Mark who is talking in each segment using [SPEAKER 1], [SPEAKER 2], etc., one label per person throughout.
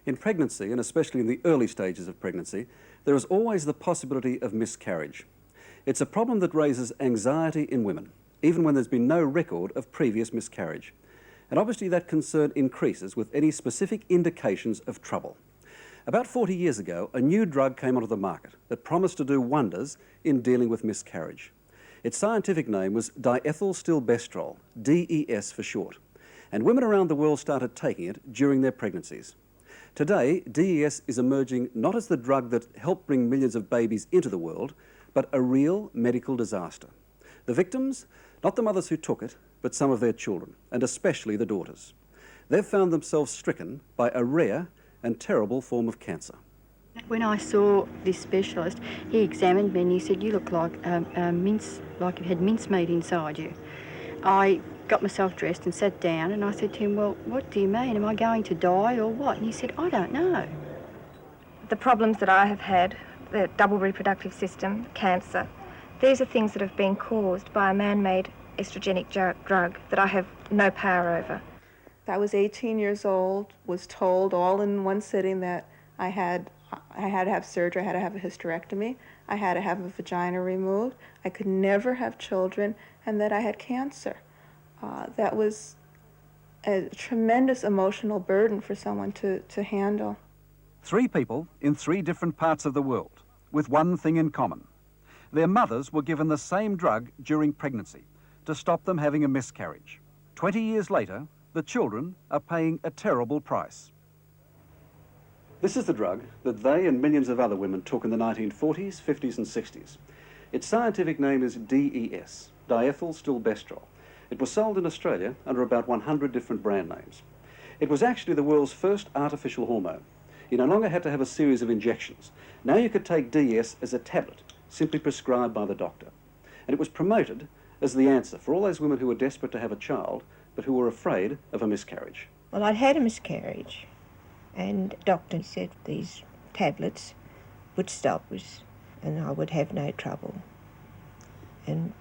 [SPEAKER 1] In pregnancy, and especially in the early stages of pregnancy, there is always the possibility of miscarriage. It's a problem that raises anxiety in women, even when there's been no record of previous miscarriage. And obviously that concern increases with any specific indications of trouble. About 40 years ago, a new drug came onto the market that promised to do wonders in dealing with miscarriage. Its scientific name was Stilboestrol, DES for short, and women around the world started taking it during their pregnancies. Today, DES is emerging not as the drug that helped bring millions of babies into the world, but a real medical disaster. The victims? Not the mothers who took it, but some of their children, and especially the daughters. They've found themselves stricken by a rare and terrible form of cancer.
[SPEAKER 2] When I saw this specialist, he examined me and he said, "You look like like you had mincemeat inside you." I got myself dressed and sat down and I said to him, "Well, what do you mean? Am I going to die or what?" And he said, "I don't know."
[SPEAKER 3] The problems that I have had, the double reproductive system, cancer, these are things that have been caused by a man-made estrogenic drug that I have no power over.
[SPEAKER 4] I was 18 years old, was told all in one sitting that I had to have surgery, I had to have a hysterectomy, I had to have a vagina removed, I could never have children, and that I had cancer. That was a tremendous emotional burden for someone to handle.
[SPEAKER 5] 3 people in 3 different parts of the world, with one thing in common. Their mothers were given the same drug during pregnancy to stop them having a miscarriage. 20 years later, the children are paying a terrible price.
[SPEAKER 1] This is the drug that they and millions of other women took in the 1940s, 50s and 60s. Its scientific name is DES, Stilboestrol. It was sold in Australia under about 100 different brand names. It was actually the world's first artificial hormone. You no longer had to have a series of injections. Now you could take DES as a tablet, simply prescribed by the doctor. And it was promoted as the answer for all those women who were desperate to have a child, but who were afraid of a miscarriage.
[SPEAKER 6] Well, I'd had a miscarriage, and the doctor said these tablets would stop us, and I would have no trouble, and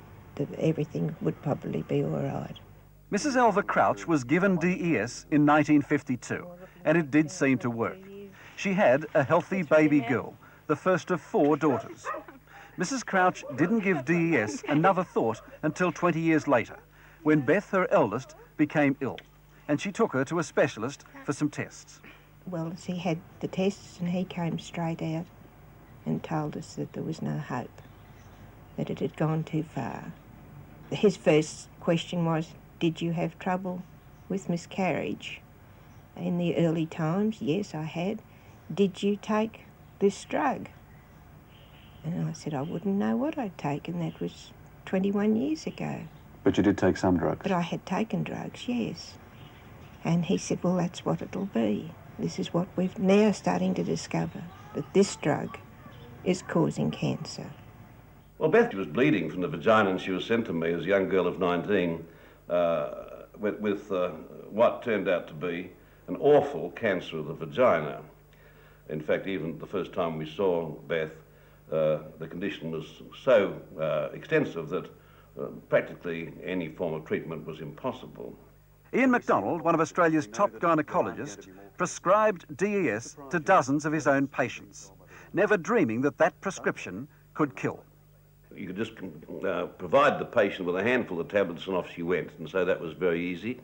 [SPEAKER 6] everything would probably be all right.
[SPEAKER 5] Mrs. Elva Crouch was given DES in 1952, and it did seem to work. She had a healthy baby girl, the first of 4 daughters. Mrs. Crouch didn't give DES another thought until 20 years later, when Beth, her eldest, became ill, and she took her to a specialist for some tests.
[SPEAKER 6] Well, he had the tests and he came straight out and told us that there was no hope, that it had gone too far. His first question was, "Did you have trouble with miscarriage?" In the early times, yes, I had. "Did you take this drug?" And I said I wouldn't know what I'd taken. That was 21 years ago.
[SPEAKER 1] But you did take some drugs?
[SPEAKER 6] But I had taken drugs, yes. And he said, "Well, that's what it'll be. This is what we're now starting to discover, that this drug is causing cancer."
[SPEAKER 7] Well, Beth was bleeding from the vagina and she was sent to me as a young girl of 19 with what turned out to be an awful cancer of the vagina. In fact, even the first time we saw Beth, the condition was so extensive that practically any form of treatment was impossible.
[SPEAKER 5] Ian MacDonald, one of Australia's top gynecologists, prescribed DES to dozens of his own patients, never dreaming that that prescription could kill.
[SPEAKER 7] You could just provide the patient with a handful of tablets and off she went, and so that was very easy. It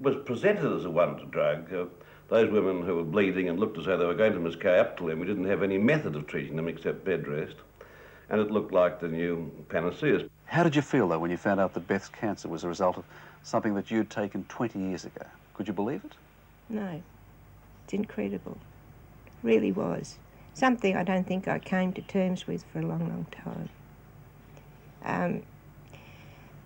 [SPEAKER 7] was presented as a wonder drug. Those women who were bleeding and looked as though they were going to miscarry, up to them, we didn't have any method of treating them except bed rest, and it looked like the new panacea.
[SPEAKER 1] How did you feel, though, when you found out that Beth's cancer was a result of something that you'd taken 20 years ago? Could you believe it?
[SPEAKER 6] No, it's incredible. It really was. Something I don't think I came to terms with for a long, long time.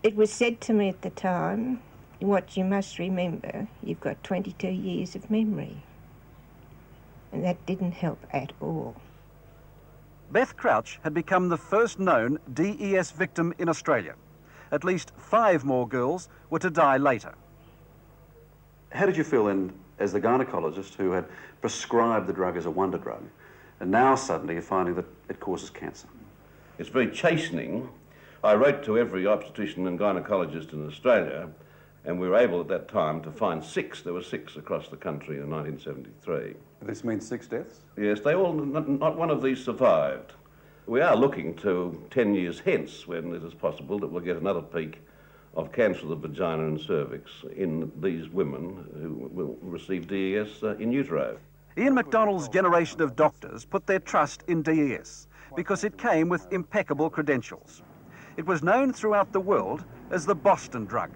[SPEAKER 6] It was said to me at the time, what you must remember, you've got 22 years of memory. And that didn't help at all.
[SPEAKER 5] Beth Crouch had become the first known DES victim in Australia. At least 5 more girls were to die later.
[SPEAKER 1] How did you feel then, as the gynecologist who had prescribed the drug as a wonder drug, and now suddenly you're finding that it causes cancer?
[SPEAKER 7] It's very chastening. I wrote to every obstetrician and gynecologist in Australia And we were able at that time to find 6. There were 6 across the country in 1973.
[SPEAKER 1] This means 6 deaths?
[SPEAKER 7] Yes, they all, not one of these survived. We are looking to 10 years hence, when it is possible that we'll get another peak of cancer of the vagina and cervix in these women who will receive DES in utero.
[SPEAKER 5] Ian MacDonald's generation of doctors put their trust in DES because it came with impeccable credentials. It was known throughout the world as the Boston drug.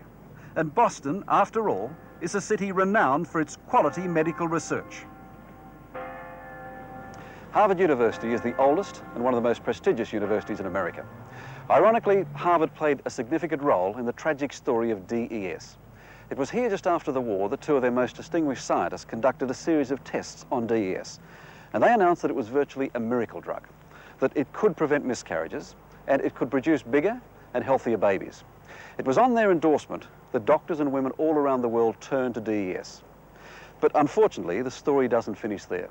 [SPEAKER 5] And Boston, after all, is a city renowned for its quality medical research. Harvard University is the oldest and one of the most prestigious universities in America. Ironically, Harvard played a significant role in the tragic story of DES. It was here just after the war that 2 of their most distinguished scientists conducted a series of tests on DES. And they announced that it was virtually a miracle drug, that it could prevent miscarriages and it could produce bigger and healthier babies. It was on their endorsement that doctors and women all around the world turned to DES. But unfortunately, the story doesn't finish there.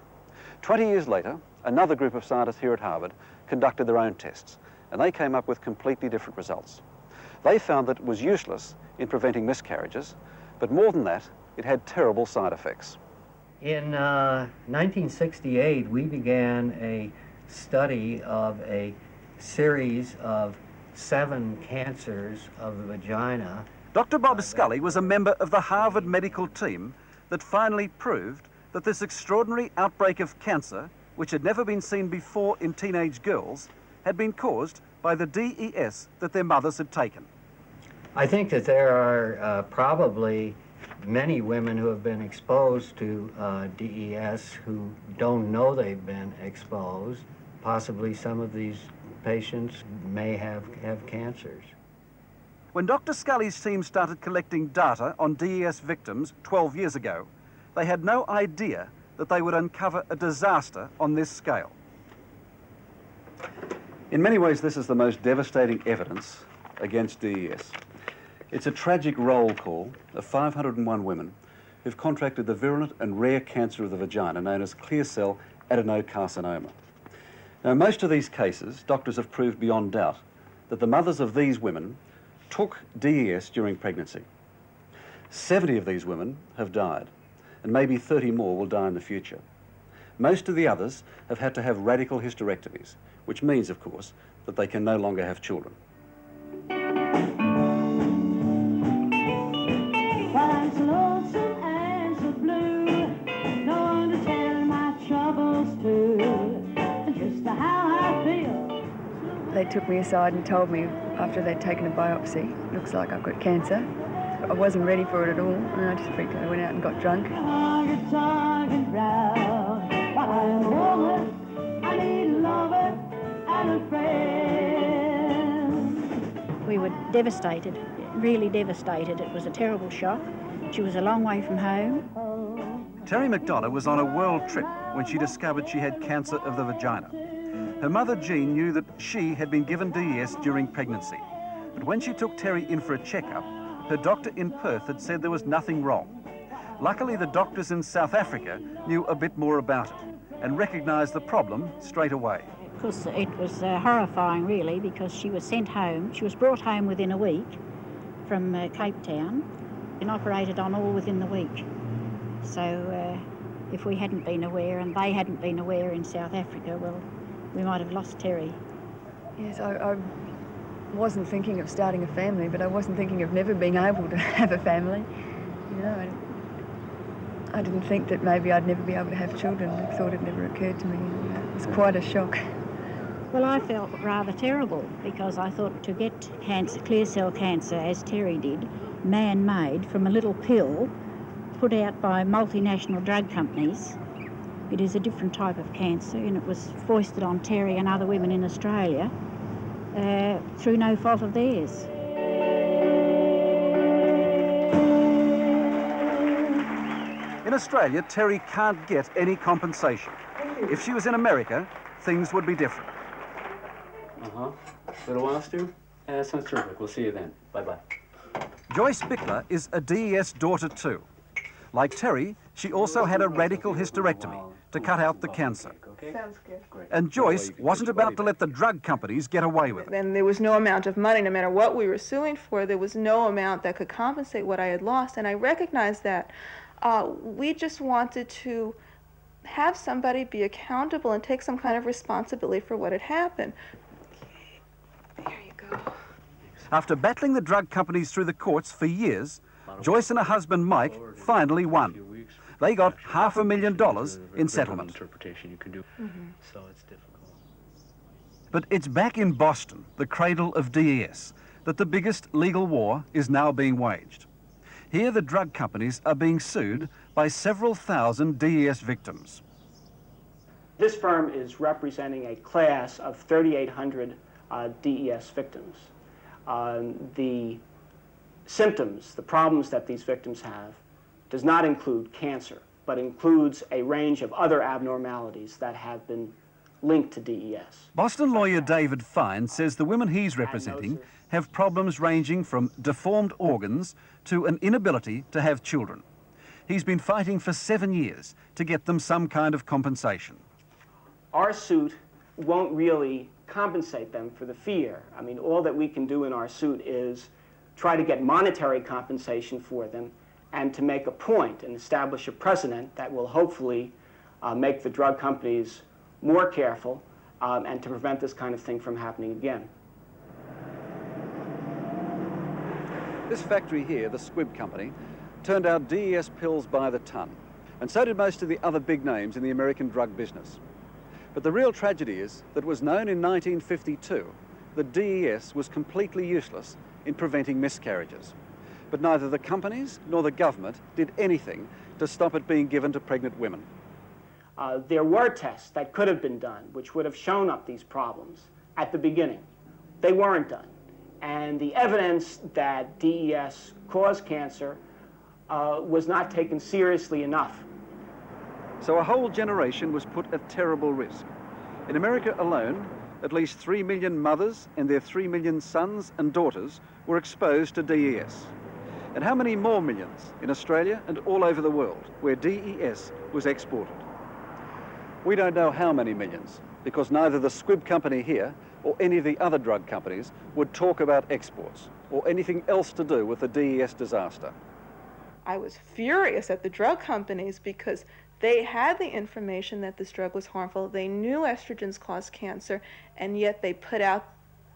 [SPEAKER 5] 20 years later, another group of scientists here at Harvard conducted their own tests, and they came up with completely different results. They found that it was useless in preventing miscarriages, but more than that, it had terrible side effects.
[SPEAKER 8] In 1968, we began a study of a series of 7 cancers of the vagina.
[SPEAKER 5] Dr. Bob Scully was a member of the Harvard medical team that finally proved that this extraordinary outbreak of cancer, which had never been seen before in teenage girls, had been caused by the DES that their mothers had taken.
[SPEAKER 8] I think that there are probably many women who have been exposed to DES who don't know they've been exposed. Possibly some of these patients may have cancers.
[SPEAKER 5] When Dr. Scully's team started collecting data on DES victims 12 years ago, they had no idea that they would uncover a disaster on this scale.
[SPEAKER 1] In many ways, this is the most devastating evidence against DES. It's a tragic roll call of 501 women who've contracted the virulent and rare cancer of the vagina known as clear cell adenocarcinoma. Now, in most of these cases, doctors have proved beyond doubt that the mothers of these women took DES during pregnancy. 70 of these women have died, and maybe 30 more will die in the future. Most of the others have had to have radical hysterectomies, which means, of course, that they can no longer have children.
[SPEAKER 2] They took me aside and told me after they'd taken a biopsy, looks like I've got cancer. I wasn't ready for it at all, and I just freaked out. I went out and got drunk.
[SPEAKER 9] We were devastated, really devastated. It was a terrible shock. She was a long way from home.
[SPEAKER 5] Terry McDonough was on a world trip when she discovered she had cancer of the vagina. Her mother, Jean, knew that she had been given DES during pregnancy. But when she took Terry in for a checkup, her doctor in Perth had said there was nothing wrong. Luckily, the doctors in South Africa knew a bit more about it and recognised the problem straight away.
[SPEAKER 9] Of course, it was horrifying, really, because she was sent home. She was brought home within a week from Cape Town and operated on all within the week. So if we hadn't been aware and they hadn't been aware in South Africa, well, we might have lost Terry.
[SPEAKER 2] Yes, I wasn't thinking of starting a family, but I wasn't thinking of never being able to have a family. You know, and I didn't think that maybe I'd never be able to have children. I thought it never occurred to me. It was quite a shock.
[SPEAKER 9] Well, I felt rather terrible because I thought to get cancer, clear cell cancer, as Terry did, man-made from a little pill put out by multinational drug companies. It is a different type of cancer, and it was foisted on Terry and other women in Australia through no fault of theirs.
[SPEAKER 5] In Australia, Terry can't get any compensation. If she was in America, things would be different.
[SPEAKER 10] Little while, Stu? Sounds terrific. We'll see you then. Bye-bye.
[SPEAKER 5] Joyce Bickler is a DES daughter too. Like Terry, she also had a radical hysterectomy to cut out the cancer.
[SPEAKER 10] Okay.
[SPEAKER 4] Sounds good.
[SPEAKER 10] Great.
[SPEAKER 5] And Joyce wasn't about to let the drug companies get away with it.
[SPEAKER 4] And there was no amount of money, no matter what we were suing for, there was no amount that could compensate what I had lost. And I recognized that. We just wanted to have somebody be accountable and take some kind of responsibility for what had happened. There you go.
[SPEAKER 5] After battling the drug companies through the courts for years, Joyce and her husband Mike finally won. They got $500,000 in settlement.
[SPEAKER 10] Interpretation you can do. So it's difficult.
[SPEAKER 5] But it's back in Boston, the cradle of DES, that the biggest legal war is now being waged. Here the drug companies are being sued by several thousand DES victims.
[SPEAKER 11] This firm is representing a class of 3,800 DES victims. The symptoms, the problems that these victims have, does not include cancer, but includes a range of other abnormalities that have been linked to DES.
[SPEAKER 5] Boston lawyer David Fine says the women he's representing have problems ranging from deformed organs to an inability to have children. He's been fighting for 7 years to get them some kind of compensation.
[SPEAKER 11] Our suit won't really compensate them for the fear. I mean, all that we can do in our suit is try to get monetary compensation for them and to make a point and establish a precedent that will hopefully make the drug companies more careful and to prevent this kind of thing from happening again.
[SPEAKER 1] This factory here, the Squibb Company, turned out DES pills by the ton, and so did most of the other big names in the American drug business. But the real tragedy is that it was known in 1952 that DES was completely useless in preventing miscarriages. But neither the companies nor the government did anything to stop it being given to pregnant women.
[SPEAKER 11] There were tests that could have been done which would have shown up these problems at the beginning. They weren't done. And the evidence that DES caused cancer was not taken seriously enough.
[SPEAKER 1] So a whole generation was put at terrible risk. In America alone, at least 3 million mothers and their 3 million sons and daughters were exposed to DES. And how many more millions in Australia and all over the world where DES was exported? We don't know how many millions, because neither the Squibb Company here or any of the other drug companies would talk about exports or anything else to do with the DES disaster.
[SPEAKER 4] I was furious at the drug companies because they had the information that this drug was harmful. They knew estrogens caused cancer, and yet they put out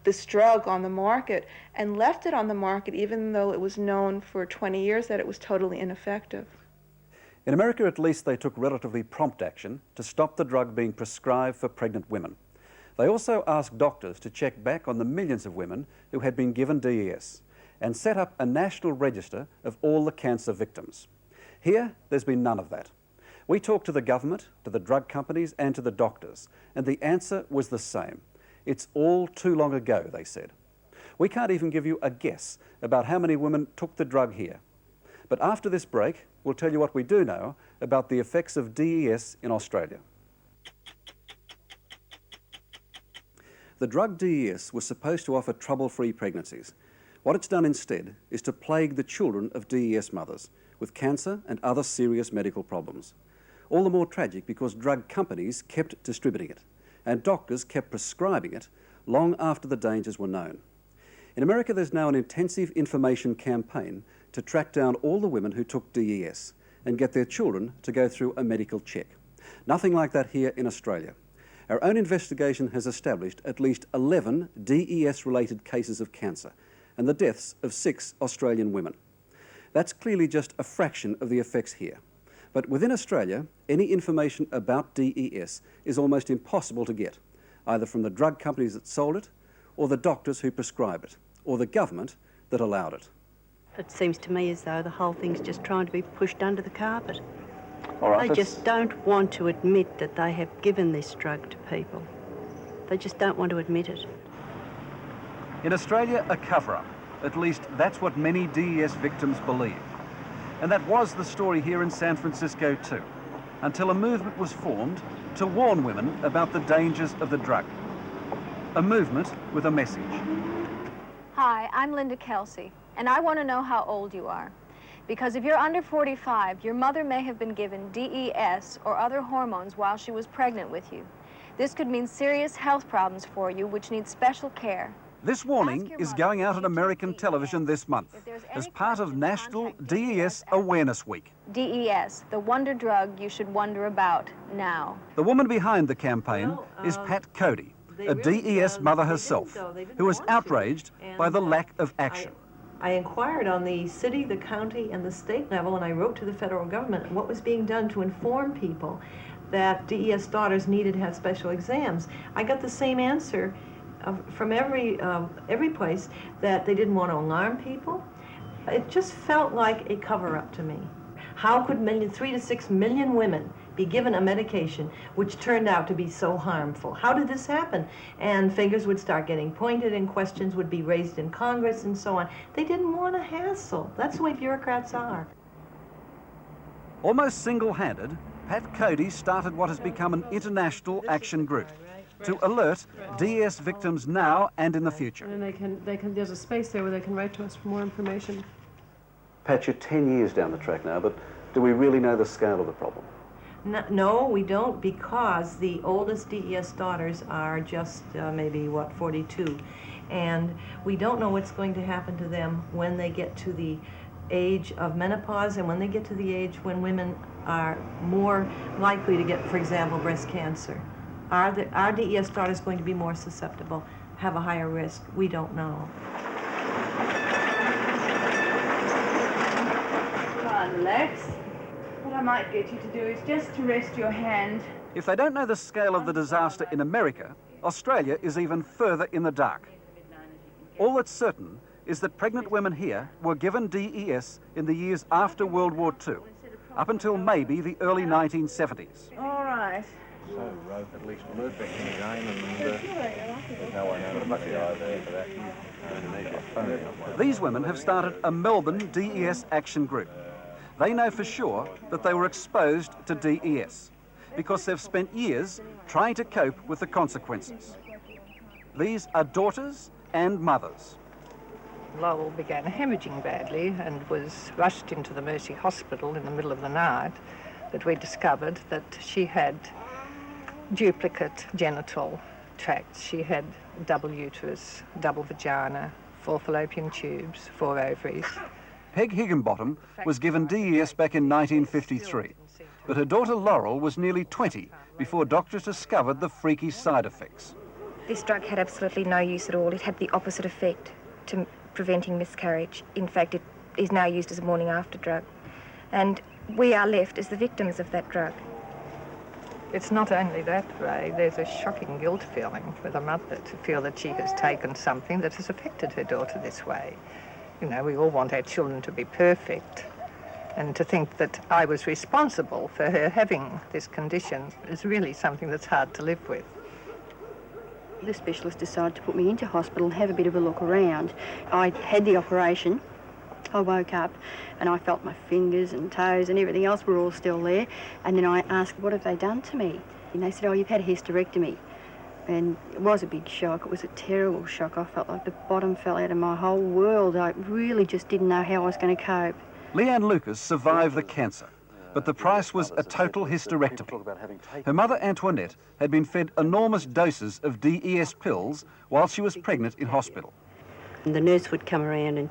[SPEAKER 4] this drug on the market and left it on the market even though it was known for 20 years that it was totally ineffective.
[SPEAKER 1] In America, at least, they took relatively prompt action to stop the drug being prescribed for pregnant women. They also asked doctors to check back on the millions of women who had been given DES and set up a national register of all the cancer victims. Here, there's been none of that. We talked to the government, to the drug companies, and to the doctors, and the answer was the same. It's all too long ago, they said. We can't even give you a guess about how many women took the drug here. But after this break, we'll tell you what we do know about the effects of DES in Australia. The drug DES was supposed to offer trouble-free pregnancies. What it's done instead is to plague the children of DES mothers with cancer and other serious medical problems. All the more tragic because drug companies kept distributing it and doctors kept prescribing it long after the dangers were known. In America, there's now an intensive information campaign to track down all the women who took DES and get their children to go through a medical check. Nothing like that here in Australia. Our own investigation has established at least 11 DES-related cases of cancer and the deaths of 6 Australian women. That's clearly just a fraction of the effects here. But within Australia, any information about DES is almost impossible to get, either from the drug companies that sold it, or the doctors who prescribe it, or the government that allowed it.
[SPEAKER 12] It seems to me as though the whole thing's just trying to be pushed under the carpet.
[SPEAKER 1] All right,
[SPEAKER 12] they just don't want to admit that they have given this drug to people. They just don't want to admit it.
[SPEAKER 5] In Australia, a cover-up. At least that's what many DES victims believe. And that was the story here in San Francisco too, until a movement was formed to warn women about the dangers of the drug. A movement with a message.
[SPEAKER 13] Hi, I'm Linda Kelsey, and I want to know how old you are. Because if you're under 45, your mother may have been given DES or other hormones while she was pregnant with you. This could mean serious health problems for you, which need special care.
[SPEAKER 5] This warning is going out on American television this month as part of National DES Awareness Week.
[SPEAKER 13] DES, the wonder drug you should wonder about now.
[SPEAKER 5] The woman behind the campaign is Pat Cody, a DES mother herself, who was outraged by the lack of action.
[SPEAKER 14] I inquired on the city, the county, and the state level, and I wrote to the federal government what was being done to inform people that DES daughters needed to have special exams. I got the same answer from every place, that they didn't want to alarm people. It just felt like a cover-up to me. How could 3 to 6 million women be given a medication which turned out to be so harmful? How did this happen? And fingers would start getting pointed and questions would be raised in Congress and so on. They didn't want a hassle. That's the way bureaucrats are.
[SPEAKER 5] Almost single-handed, Pat Cody started what has become an international action group to alert DES victims now and in the future.
[SPEAKER 15] And there's a space there where they can write to us for more information.
[SPEAKER 1] Pat, you're 10 years down the track now, but do we really know the scale of the problem?
[SPEAKER 14] No, we don't, because the oldest DES daughters are just maybe, 42. And we don't know what's going to happen to them when they get to the age of menopause and when they get to the age when women are more likely to get, for example, breast cancer. Are DES daughters going to be more susceptible, have a higher risk? We don't know.
[SPEAKER 16] Come on, relax. What I might get you to do is just to rest your hand.
[SPEAKER 5] If they don't know the scale of the disaster in America, Australia is even further in the dark. All that's certain is that pregnant women here were given DES in the years after World War II, up until maybe the early 1970s.
[SPEAKER 16] All right.
[SPEAKER 17] So, at least moving again, and there's no one out of the eye there for that.
[SPEAKER 5] These women have started a Melbourne DES action group. They know for sure that they were exposed to DES because they've spent years trying to cope with the consequences. These are daughters and mothers.
[SPEAKER 18] Laurel began hemorrhaging badly and was rushed into the Mercy Hospital in the middle of the night, but we discovered that she had duplicate genital tracts. She had double uterus, double vagina, 4 fallopian tubes, 4 ovaries.
[SPEAKER 5] Peg Higginbottom was given DES back in 1953, but her daughter Laurel was nearly 20 before doctors discovered the freaky side effects.
[SPEAKER 3] This drug had absolutely no use at all. It had the opposite effect to preventing miscarriage. In fact, it is now used as a morning after drug. And we are left as the victims of that drug.
[SPEAKER 18] It's not only that, Ray, there's a shocking guilt feeling for the mother to feel that she has taken something that has affected her daughter this way. You know, we all want our children to be perfect, and to think that I was responsible for her having this condition is really something that's hard to live with.
[SPEAKER 2] The specialist decided to put me into hospital and have a bit of a look around. I had the operation. I woke up and I felt my fingers and toes and everything else were all still there. And then I asked, what have they done to me? And they said, oh, you've had a hysterectomy. And it was a big shock. It was a terrible shock. I felt like the bottom fell out of my whole world. I really just didn't know how I was going to cope.
[SPEAKER 5] Leanne Lucas survived the cancer, but the price was a total hysterectomy. Her mother, Antoinette, had been fed enormous doses of DES pills while she was pregnant in hospital.
[SPEAKER 12] And the nurse would come around and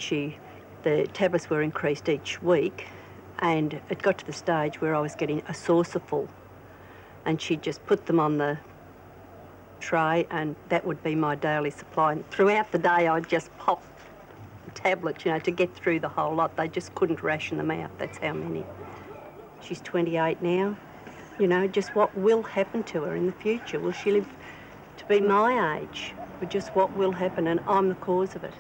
[SPEAKER 12] the tablets were increased each week, and it got to the stage where I was getting a saucer full, and she'd just put them on the tray, and that would be my daily supply. And throughout the day, I'd just pop tablets, you know, to get through the whole lot. They just couldn't ration them out. That's how many. She's 28 now. You know, just what will happen to her in the future? Will she live to be my age? Or just what will happen, and I'm the cause of it.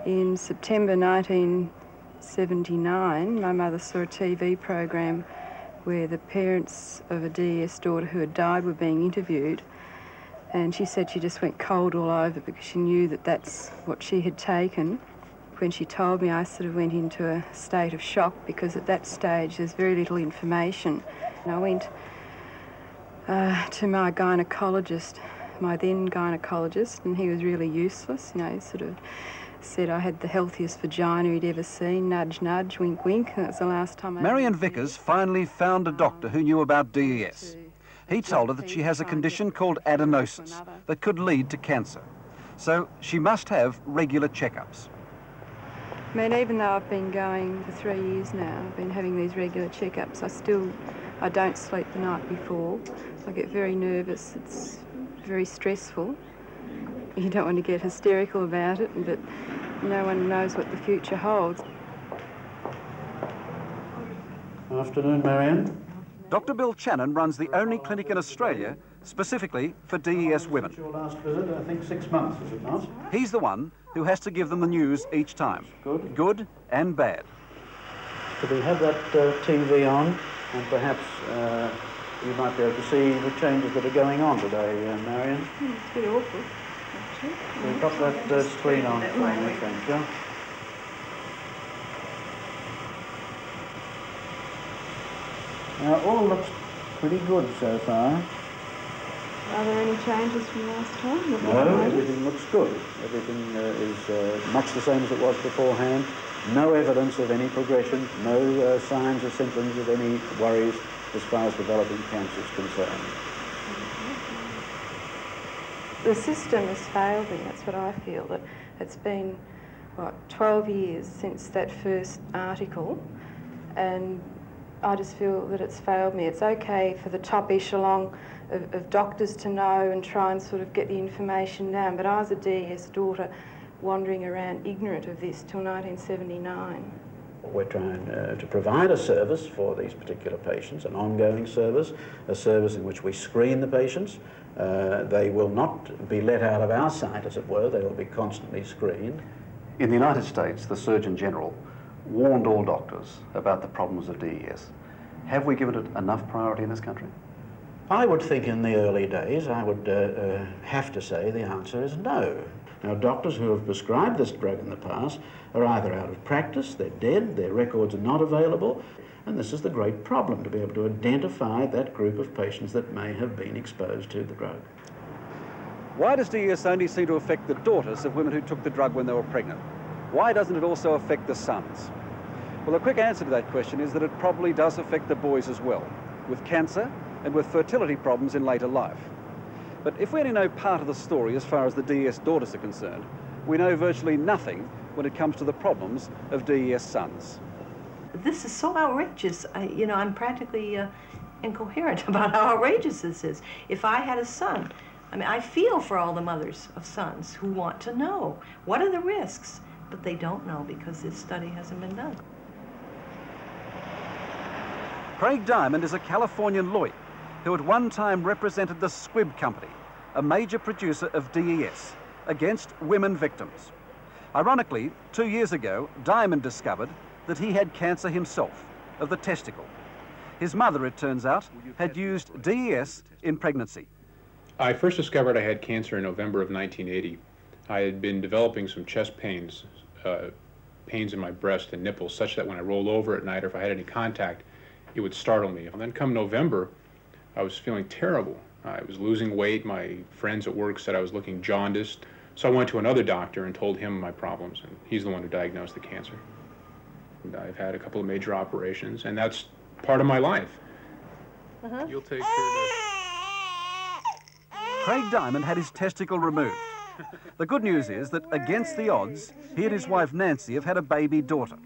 [SPEAKER 15] In September 1979, my mother saw a TV program where the parents of a DES daughter who had died were being interviewed, and she said she just went cold all over because she knew that that's what she had taken. When she told me, I sort of went into a state of shock because at that stage there's very little information. And I went to my gynecologist, my then gynecologist, and he was really useless. You know, he sort of said I had the healthiest vagina he'd ever seen, nudge, nudge, wink, wink. That was the last time
[SPEAKER 5] Marion Vickers finally found a doctor who knew about DES. He told her that she has a condition called adenosis that could lead to cancer. So she must have regular checkups.
[SPEAKER 15] I mean, even though I've been going for 3 years now, I've been having these regular checkups, I don't sleep the night before. I get very nervous. It's very stressful. You don't want to get hysterical about it, but no one knows what the future holds.
[SPEAKER 19] Afternoon, Marianne.
[SPEAKER 5] Dr. Bill Channon runs the only clinic in Australia specifically for DES women.
[SPEAKER 19] Your last visit, I think 6 months, was it not?
[SPEAKER 5] He's the one who has to give them the news each time. Good and bad.
[SPEAKER 19] Could we have that TV on, and perhaps you might be able to see the changes that are going on today, Marianne?
[SPEAKER 15] It's a bit awful, actually.
[SPEAKER 19] We've got that screen on for me, thank you. Now, all looks pretty good so far.
[SPEAKER 15] Are there any changes from last time?
[SPEAKER 19] No, everything looks good. Everything is much the same as it was beforehand. No evidence of any progression, no signs or symptoms of any worries as far as developing cancer is concerned.
[SPEAKER 15] The system has failed me, that's what I feel. That it's been, 12 years since that first article, and I just feel that it's failed me. It's okay for the top echelon of doctors to know and try and sort of get the information down, but I was a DES daughter wandering around ignorant of this till 1979.
[SPEAKER 19] We're trying to provide a service for these particular patients, an ongoing service, a service in which we screen the patients. They will not be let out of our sight, as it were. They will be constantly screened.
[SPEAKER 1] In the United States, the Surgeon General warned all doctors about the problems of DES. Have we given it enough priority in this country?
[SPEAKER 19] I would think in the early days, I would have to say the answer is no. Now, doctors who have prescribed this drug in the past are either out of practice, they're dead, their records are not available, and this is the great problem, to be able to identify that group of patients that may have been exposed to the drug.
[SPEAKER 5] Why does DES only seem to affect the daughters of women who took the drug when they were pregnant? Why doesn't it also affect the sons? Well, a quick answer to that question is that it probably does affect the boys as well, with cancer and with fertility problems in later life. But if we only know part of the story as far as the DES daughters are concerned, we know virtually nothing when it comes to the problems of DES sons.
[SPEAKER 14] This is so outrageous. I'm practically incoherent about how outrageous this is. If I had a son, I feel for all the mothers of sons who want to know what are the risks, but they don't know because this study hasn't been done.
[SPEAKER 5] Craig Diamond is a Californian lawyer who at one time represented the Squibb Company, a major producer of DES, against women victims. Ironically, 2 years ago, Diamond discovered that he had cancer himself, of the testicle. His mother, it turns out, had used DES in pregnancy.
[SPEAKER 20] I first discovered I had cancer in November of 1980. I had been developing some chest pains, pains in my breast and nipples, such that when I rolled over at night or if I had any contact, it would startle me. And then come November, I was feeling terrible. I was losing weight. My friends at work said I was looking jaundiced. So I went to another doctor and told him my problems, and he's the one who diagnosed the cancer. And I've had a couple of major operations, and that's part of my life. You'll take care
[SPEAKER 5] Craig Diamond had his testicle removed. The good news is that against the odds, he and his wife Nancy have had a baby daughter.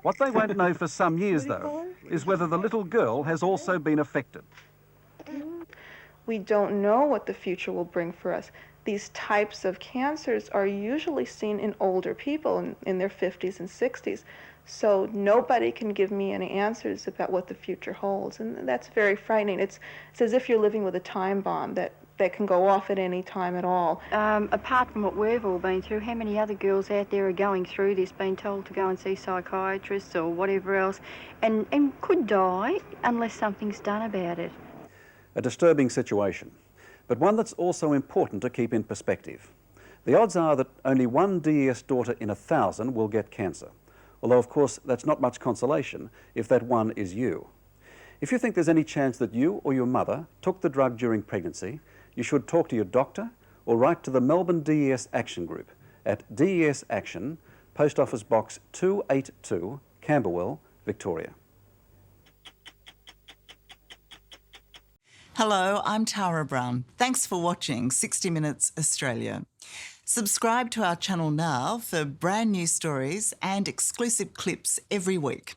[SPEAKER 5] What they won't know for some years, though, is whether the little girl has also been affected.
[SPEAKER 4] We don't know what the future will bring for us. These types of cancers are usually seen in older people in their 50s and 60s. So nobody can give me any answers about what the future holds. And that's very frightening. It's as if you're living with a time bomb that can go off at any time at all.
[SPEAKER 2] Apart from what we've all been through, how many other girls out there are going through this, being told to go and see psychiatrists or whatever else, and could die unless something's done about it?
[SPEAKER 1] A disturbing situation, but one that's also important to keep in perspective. The odds are that only one DES daughter in 1,000 will get cancer, although of course that's not much consolation if that one is you. If you think there's any chance that you or your mother took the drug during pregnancy, you should talk to your doctor or write to the Melbourne DES Action Group at DES Action, Post Office Box 282, Camberwell, Victoria.
[SPEAKER 21] Hello, I'm Tara Brown. Thanks for watching 60 Minutes Australia. Subscribe to our channel now for brand new stories and exclusive clips every week.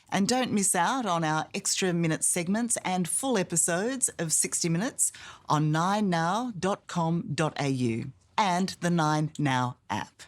[SPEAKER 21] And don't miss out on our extra minute segments and full episodes of 60 Minutes on 9now.com.au and the 9Now app.